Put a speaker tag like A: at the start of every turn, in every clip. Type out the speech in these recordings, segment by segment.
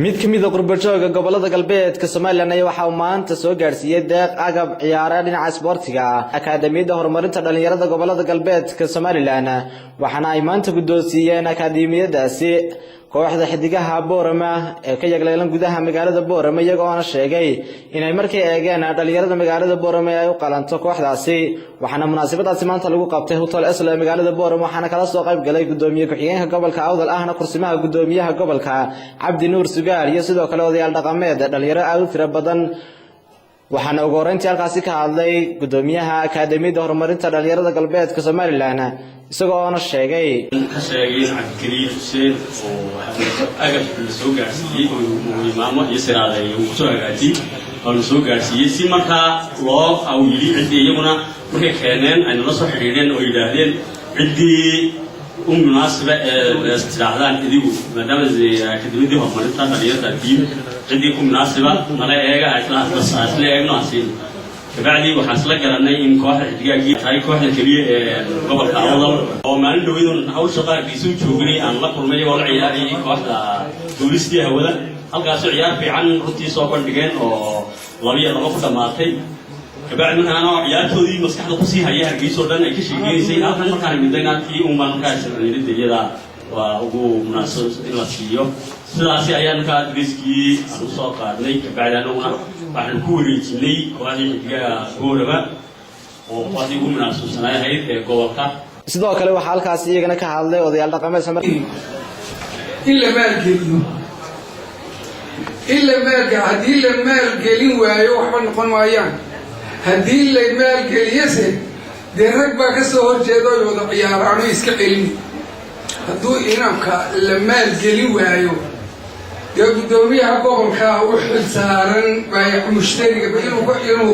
A: mid ka mid ah qurbajooga gobolada galbeedka Soomaaliland ayaa waxa uu maanta soo gaarsiiyay deeq agab ciyaaraha dhinaca isboortiga akaadamiyada horumarinta dhalinyarada gobolada galbeedka Soomaaliland waxaana ay maanta guddoonsiiyeen akaadamiyadaasi kooxda xidigaha Boorama ee ka yagleelan gudaha magaalada Boorama iyagoona sheegay inay markay eegeen dhalinyarada magaalada Boorama ay u qalanto kooxdaasi waxaana munaasabadaasi maanta lagu qabtay hotel Asla magaalada Boorama waxaana kala soo qayb galay gudoomiye ku-xigeenka gobolka Awdal ahna kursimaha gudoomiyaha gobolka Cabdi Nuur Sugaal iyo sidoo kale odayaal dhaqameed dhalinyaro aad u tiro badan waxaana ugu horeyntii halkaasi ka hadlay gudoomiyaha akaadamiyada horumarinta dhalinyarada galbeedka Soomaaliland isagoo sheegay
B: Cabdikariin Xuseen oo agab soo gaarsiiyay oo imaamo iyo siraaday uu soo hagaajiyay oo soo gaarsiiyay si markaa loo awiyay cidii iyaguna markay keeneen ay la soo xiriireen oo yiraahdeen cidii munaasaba ee istiraadaan idigu maadaama akaadamiyada horumarinta dhalinyarada cidii munaasaba nala eega ay la eegno asiin بعدي وحصل قرني إن كواحد دقيقة هاي كواحد كبير قبل تعوض أو ما عنده يدون أول شغال بيسوي شغلي عن لقر ملي ولا عياري كواحد تورستي هولا ألقى عيار في عن رتي صوبر دقين أو لبيه لقفة ماتي بعد من أنا عيار تودي مسكحة قصي هاي هرجي صورنا أي شيء جيني سين أخر مكان بدينا في أمم كاشر نريد يدا وأبو مناسب إلا سيو سلاسي أيام كاد رزقي الوصول قادني بعد أنا waxaan ku wareejinay kooxdii xidigaha Boorama oo qadigu munaasabsanay hay'ad ee gobolka
A: sidoo kale waxa halkaas iyagana ka hadlay odayaal dhaqameed
C: illa maalka hadii la maalgelin waayo waxba noqon waayaan hadii la maalgeliyase rag baa ka soo horjeedo wada ciyaaraan iska celin haduu inamka la maalgelin waayo gudoomiyaha gobolka uu xilsaaran baayac mushtariga inuu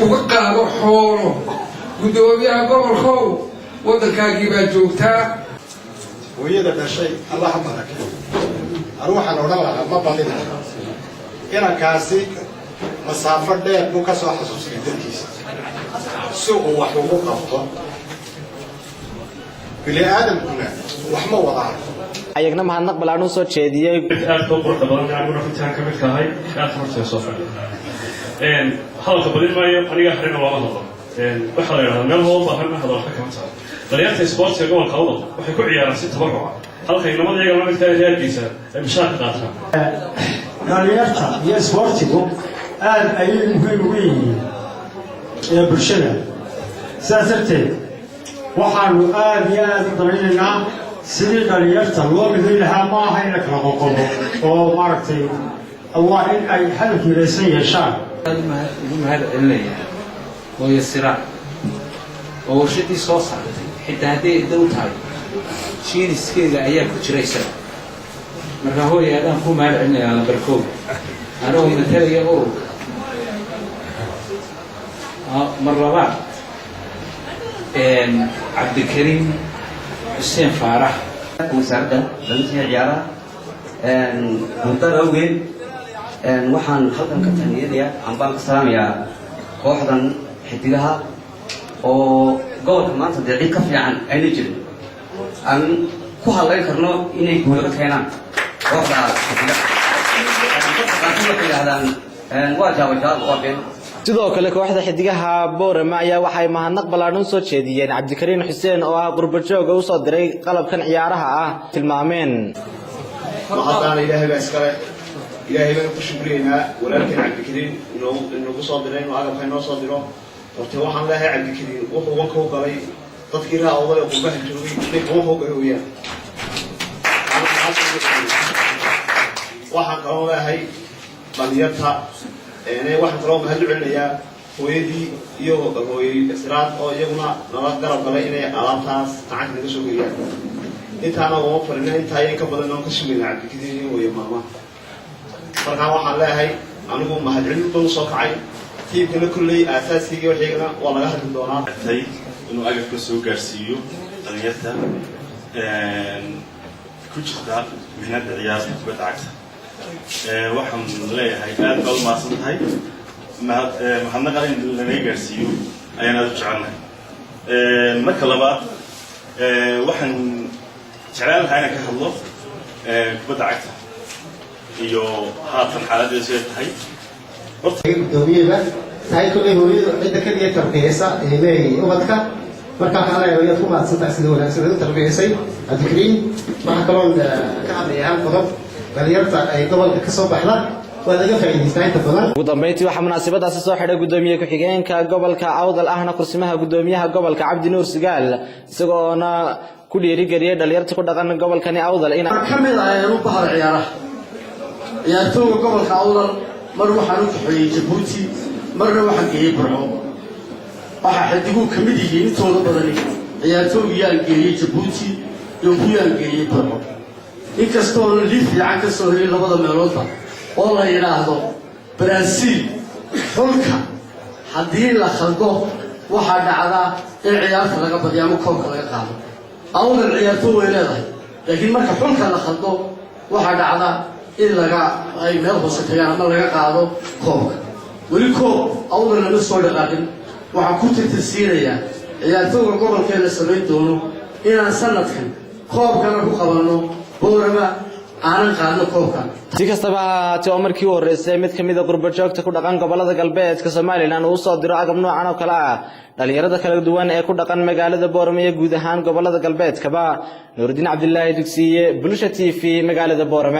C: uga qaado xoolo gudoomiyaha gobolka waddankaagii baa joogtaa
D: hooyada dhashay Allah ha barakeeyo aruuxan oo dhan ma badina inankaasi masaafo dheer buu ka soo xasuustay dadkiisa si uu wax ugu qabto bili aadamkuna wax ma wadaan
A: ayagna mahadnaq balaanu soo jeediyay
E: aad ku qorta badan aan rafitaan ka mid tahay aad horta soo fadhiyo halka badin maayo aniga xirina waa hadlo waxa la yiraahdaa meel hooba hadna hadal ka kamta dhalinyarada isboortiga gobolka Awdal waxay ku ciyaaraan si tabaruc halka inamada iyaga la midka heerkiisa ay mishaar qaataan
F: dhalinyarta iyo isboortigu aad ay muhiim u yihiin ee bulshada saasarteed waxaanu aad iyo aad u danaynaa sidii dhalinyarta loo midin lahaa ma aha in la kala qoqobo oo maaragtay Allah in ay hadaf midaysan yeeshaan
G: mahad celinaya oo yasira oo shaqadii soo saartay xitaa haddii dow tahay shiiniskeeda ayaa ku jiraysa marka hooyo aadaan ku mahad celinaya barkood anoo matalaya ururka marlaba Cabdikariin Xuseen Faarax
H: وسعدة بنتي عيارة منطقة أوجين وحن خلقنا كتنية عن بنك السلام يا واحدا حتيجها وقول كمان تدعي كفي عن أي نجل أن كوها الله يكرنه إني يقول لك هنا واحدة حتيجها واجه وجه
A: sidoo kale kooxda xidigaha Boorama ayaa waxay mahadnaq ballaaran soo jeediyeen Cabdikariin Xuseen oo ah qurbajooga u soo diray qalabkan ciyaaraha ah tilmaameen
D: waxaan ilaahay baa iskale ilaahay baan ku shukriyeynaa walaalkeen Cabdikariin inuu soo diray inuu agab ka noo soo diro horta waxaan leeyahay Cabdikariin wuxuu uga koo galay dadkii raacooda ee qurbaha joogay inay koo hogaayeen waxaan kaloo leeyahay dhalinyarta waxaan kaloo mahad celinayaa hooyadii iyo hooyay israad oo iyaguna nala garab galay inay alaabtaas lacag naga soo geeyaan intaana oo farina inta ay ka badan oo ka shaqeynaa Cabdikariin iyo hooyo maama marka waxaan leeyahay anigu mahad celin doon soo kacay tiibkana kullay aasaaskiga waxayna waa laga hadli doonaa
E: inuu agab ka soo gaarsiiyo dhalinyarta ku jirta mihnada ciyaarta kubadda cagta waxaan leeyahay aad baa u maasan tahay mahadnaqa in laga gaarsiiyo ayaan aad u jecelnahay marka labaad waxaan jeclaan lahaa inaan ka hadlo kubadda cagta
B: iyo haatan xaaladdeedu ay tahay
I: gudoomiyeeba tahay kulley hooyadu cidda kaliya tarbiyeysa ilmey ubadka markaa waxaan leeyahay inaad ku mahadsantahay sida wanaagsan u tarbiyeysay cabdikariim waxaa kaloon ka hadlaya hal qodob dhalinyarta ay gobolka ka soo baxda waa laga faa'iidaystaa inta badan
A: ugu dambeyntii waxaa munaasabadaasi soo xidhay gudoomiye ku-xigeenka gobolka Awdal ahna kursimaha gudoomiyaha gobolka Cabdi Nuur Sigaal isagoona ku dhiirigeliyay dhalinyarta ku dhaqan gobolkani Awdal in
J: kamid ah u bahar ciyaaraha ciyaartooyga gobolka Awdal mar waxaan u kaxeeyay Djibouti marna waxaan geeyay Burco waxaa xidigu kamid yihiin intooda badan ciyaartooyga geeyay Djibouti iyo kuyaan geeyay Burco inkastoo liif fiican ka soo helay labada meeloodba oo la yiraahdo Brazil xulka haddii la khaldo waxaa dhacda in ciyaarta laga badiyo ama koobka laga qaado Awdal ciyaartooy way leedahay laakiin marka xulka la khaldo waxaa dhacda in ay meel hoose tagaan ama laga qaado koobka weli koob Awdal lama soo dhaqaaqin waxaan ku tirtirsiinayaa ciyaartooyga gobolkeena samayn doono inaan sanadkan koobkana ku qabanno boorama aanan qaadno koobka
A: si kastaba haatee oo markii u horeysay mid kamid ah qurbo joogta ku dhaqan gobolada galbeedka Soomaaliland uu soo diro agab noocan oo kale ah dhalinyarada kala duwan ee ku dhaqan magaalada Boorama iyo guud ahaan gobolada galbeedkaba Nuruddin Cabdullaahi Dugsiye Bulsha TV magaalada Boorama